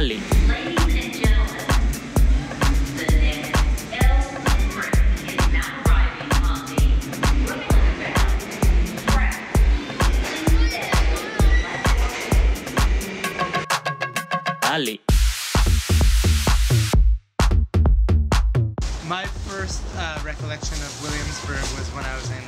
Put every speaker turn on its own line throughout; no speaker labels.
Ali. Ali.
My first recollection of Williamsburg was when I was in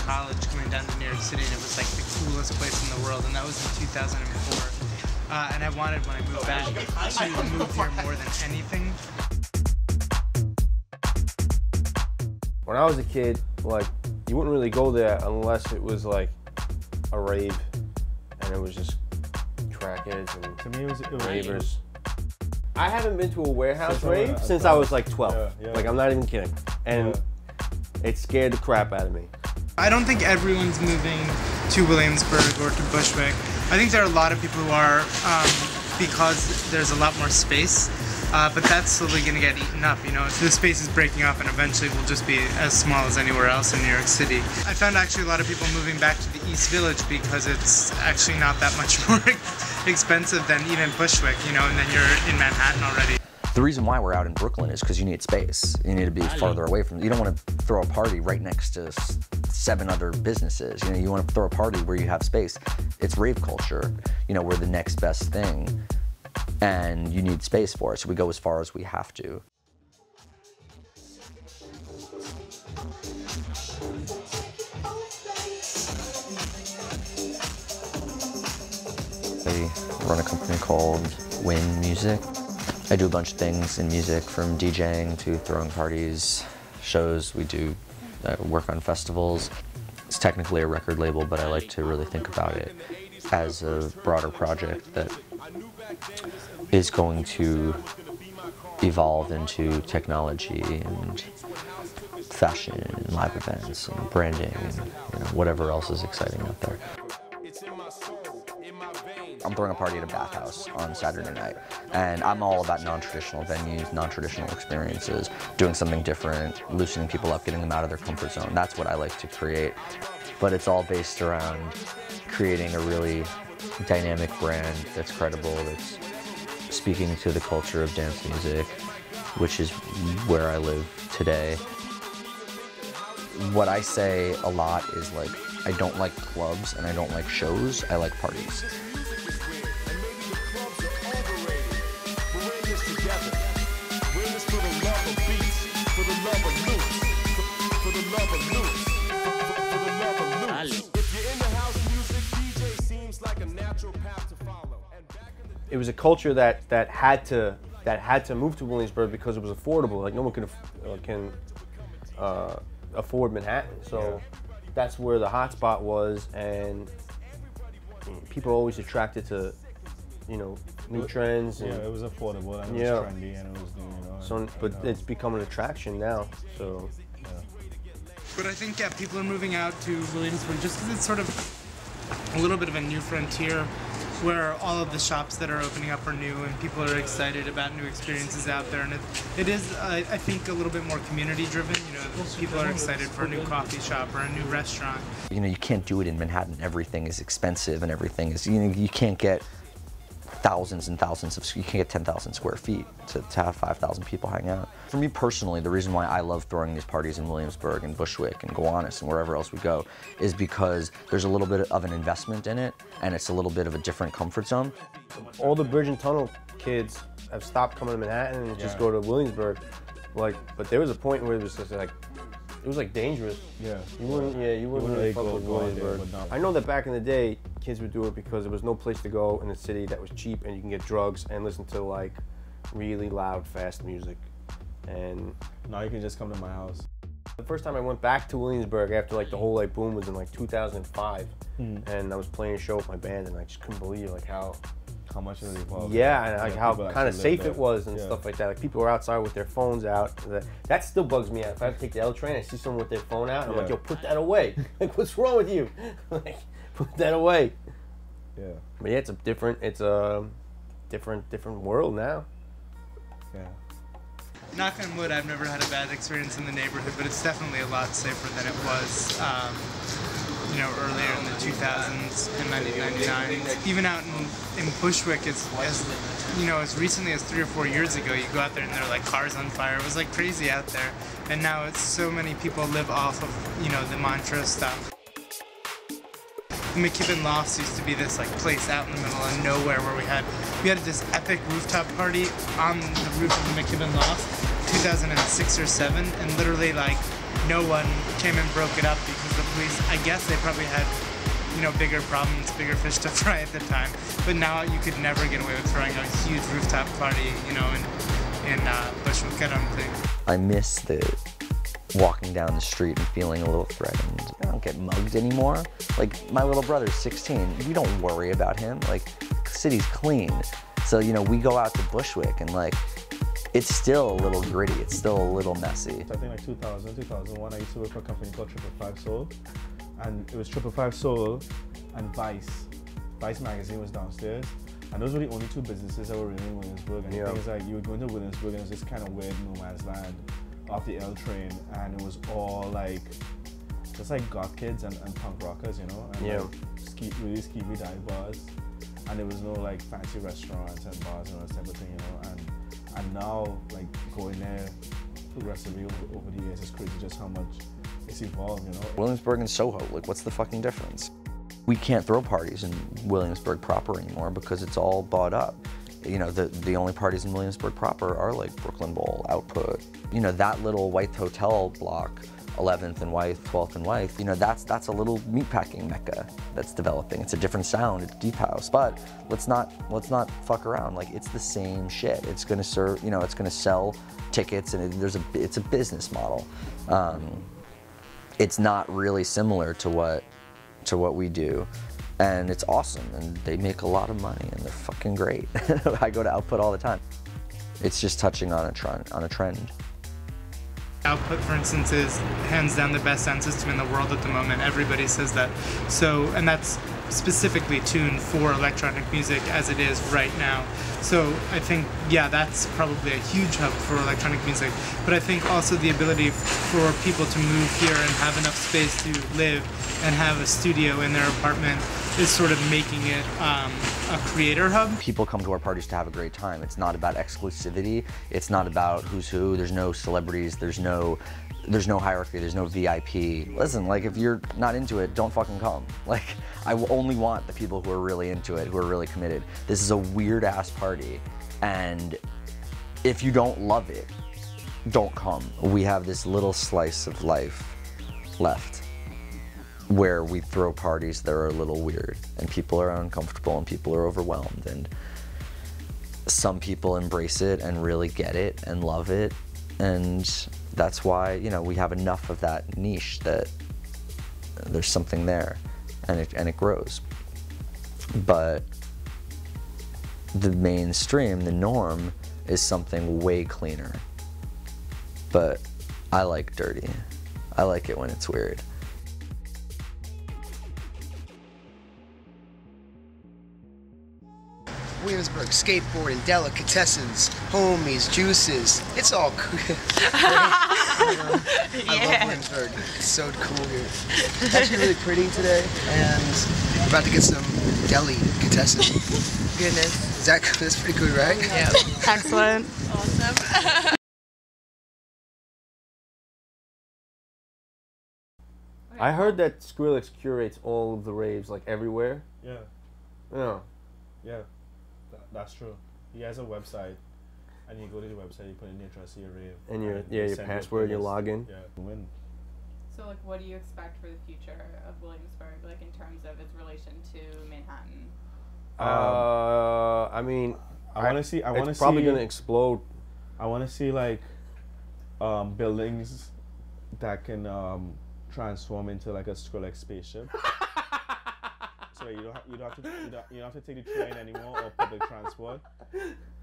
college coming down to New York City, and it was like the coolest place in the world, and that was in 2004. And I wanted, when I moved back, to move here more than anything.
When I was a kid, like, you wouldn't really go there unless it was like a rave, and it was just crackheads and
to me it was
ravers. I haven't been to a warehouse rave since I was like 12.
Yeah.
Like, I'm not even kidding. And it scared the crap out of me.
I don't think everyone's moving to Williamsburg or to Bushwick. I think there are a lot of people who are because there's a lot more space, but that's slowly going to get eaten up, you know. So the space is breaking up and eventually will just be as small as anywhere else in New York City. I found actually a lot of people moving back to the East Village because it's actually not that much more expensive than even Bushwick, you know, and then you're in Manhattan already.
The reason why we're out in Brooklyn is because you need space. You need to be farther away from, you don't want to throw a party right next to 7 other businesses. You know, you want to throw a party where you have space. It's rave culture. You know, we're the next best thing, and you need space for it, so we go as far as we have to. I run a company called Win Music. I do a bunch of things in music, from DJing to throwing parties, shows. We do work on festivals. It's technically a record label, but I like to really think about it as a broader project that is going to evolve into technology and fashion and live events and branding and, you know, whatever else is exciting out there. I'm throwing a party at a bathhouse on Saturday night, and I'm all about non-traditional venues, non-traditional experiences, doing something different, loosening people up, getting them out of their comfort zone. That's what I like to create. But it's all based around creating a really dynamic brand that's credible, that's speaking to the culture of dance music, which is where I live today. What I say a lot is, like, I don't like clubs and I don't like shows, I like parties.
It was a culture that had to move to Williamsburg because it was affordable. Like, no one can afford Manhattan, so that's where the hot spot was, and people are always attracted to, you know, new trends. And,
yeah, it was affordable and it was trendy and it was new, you know.
So, but it's become an attraction now. So. Yeah.
But I think people are moving out to Williamsburg just because it's sort of a little bit of a new frontier, where all of the shops that are opening up are new and people are excited about new experiences out there, and it is I think a little bit more community driven. You know, people are excited for a new coffee shop or a new restaurant.
You know, you can't do it in Manhattan. Everything is expensive and everything is, you know, you can't get thousands and thousands of, you can't get 10,000 square feet to have 5,000 people hang out. For me personally, the reason why I love throwing these parties in Williamsburg and Bushwick and Gowanus and wherever else we go is because there's a little bit of an investment in it, and it's a little bit of a different comfort zone.
All the Bridge and Tunnel kids have stopped coming to Manhattan and just go to Williamsburg. Like, but there was a point where it was just like, it was like dangerous.
Yeah.
You wouldn't really fuck with Williamsburg. I know that back in the day, kids would do it because there was no place to go in the city that was cheap and you can get drugs and listen to, like, really loud, fast music. And
now you can just come to my house.
The first time I went back to Williamsburg after, like, the whole, like, boom was in, like, 2005. And I was playing a show with my band and I just couldn't believe, like, how
much it evolved.
Yeah, and like how kind of safe it was and stuff like that. Like, people were outside with their phones out. That still bugs me out. If I have to take the L train, I see someone with their phone out, and I'm like, yo, put that away. Like, what's wrong with you? Like, put that away.
Yeah.
But yeah, it's a different world now.
Yeah.
Knock on wood, I've never had a bad experience in the neighborhood, but it's definitely a lot safer than it was you know, earlier in the 2000s and 1999. Even out in Bushwick, as you know, as recently as 3 or 4 years ago, you go out there and there are like cars on fire. It was like crazy out there, and now it's so many people live off of, you know, the mantra stuff. McKibben Lofts used to be this like place out in the middle of nowhere where we had this epic rooftop party on the roof of the McKibben Lofts, 2006 or 7, and literally like no one came and broke it up because the police, I guess they probably had, you know, bigger problems, bigger fish to fry at the time. But now you could never get away with throwing a huge rooftop party, you know, in Bushwick, I don't think.
I miss the walking down the street and feeling a little threatened. I don't get mugged anymore. Like, my little brother's 16. We don't worry about him. Like, the city's clean. So, you know, we go out to Bushwick and, like, it's still a little gritty. It's still a little messy.
I think like 2000, 2001, I used to work for a company called 555 Soul. And it was 555 Soul and Vice. Vice magazine was downstairs. And those were the only two businesses that were really in Williamsburg. And the thing is, like, you would go into Williamsburg and it was this kind of weird no man's land off the L train, and it was all like just like goth kids and punk rockers, you know, and like really skeevy dive bars, and there was no like fancy restaurants and bars and all that type of thing, you know, and now like going there progressively over the years, it's crazy just how much it's evolved, you know.
Williamsburg and Soho, like, what's the fucking difference? We can't throw parties in Williamsburg proper anymore because it's all bought up. You know, the only parties in Williamsburg proper are like Brooklyn Bowl, Output. You know, that little Wythe hotel block, 11th and Wythe, 12th and Wythe, you know, that's a little meatpacking mecca that's developing. It's a different sound, it's deep house, but let's not fuck around. Like, it's the same shit. It's gonna serve, you know, it's gonna sell tickets, and it's a business model. It's not really similar to what we do. And it's awesome, and they make a lot of money, and they're fucking great. I go to Output all the time. It's just touching on a trend.
Output, for instance, is hands down the best sound system in the world at the moment. Everybody says that. So, and that's specifically tuned for electronic music as it is right now. So I think, yeah, that's probably a huge hub for electronic music. But I think also the ability for people to move here and have enough space to live and have a studio in their apartment is sort of making it a creator hub.
People come to our parties to have a great time. It's not about exclusivity. It's not about who's who. There's no celebrities. There's no hierarchy. There's no VIP. Listen, like, if you're not into it, don't fucking come. Like, I only want the people who are really into it, who are really committed. This is a weird ass party, and if you don't love it, don't come. We have this little slice of life left where we throw parties that are a little weird, and people are uncomfortable, and people are overwhelmed, and some people embrace it and really get it and love it, and that's why, you know, we have enough of that niche that there's something there, and it grows. But the mainstream, the norm, is something way cleaner. But I like dirty. I like it when it's weird.
Williamsburg, skateboarding, delicatessens, homies, juices. It's all cool. I love Williamsburg. It's so cool here. It's actually really pretty today, and we're about to get some delicatessen.
Goodness.
Is that cool? That's pretty good, right?
Yeah. Excellent. Awesome.
I heard that Skrillex curates all of the raves, like, everywhere.
Yeah.
Yeah.
Yeah. That's true. He has a website, and you go to the website, you put in the address of your rave.
And your password, your login.
Yeah. Win.
So, like, what do you expect for the future of Williamsburg, like, in terms of its relation to Manhattan?
I mean, it's probably gonna explode.
I want to see, like, buildings that can transform into like a Skrillex spaceship. So you don't have to take the train anymore or public transport.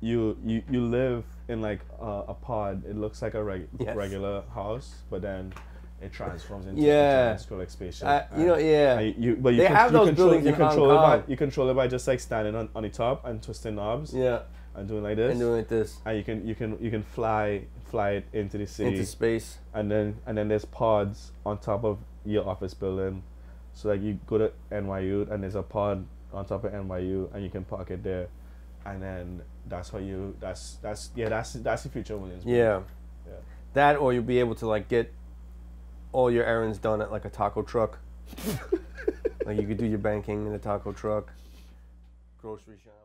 You live in like a pod. It looks like a regular house, but then it transforms into a Skrillex spaceship.
They have those buildings in Hong Kong.
You control it by just like standing on the top and twisting knobs.
Yeah.
And doing like this.
And doing like this.
And you can fly it into the city.
Into space.
And then there's pods on top of your office building, So like you go to NYU and there's a pod on top of NYU and you can park it there, and then that's how you that's the future of Williamsburg.
Yeah.
Yeah.
That, or you'll be able to like get all your errands done at like a taco truck. Like you could do your banking in a taco truck, grocery shop.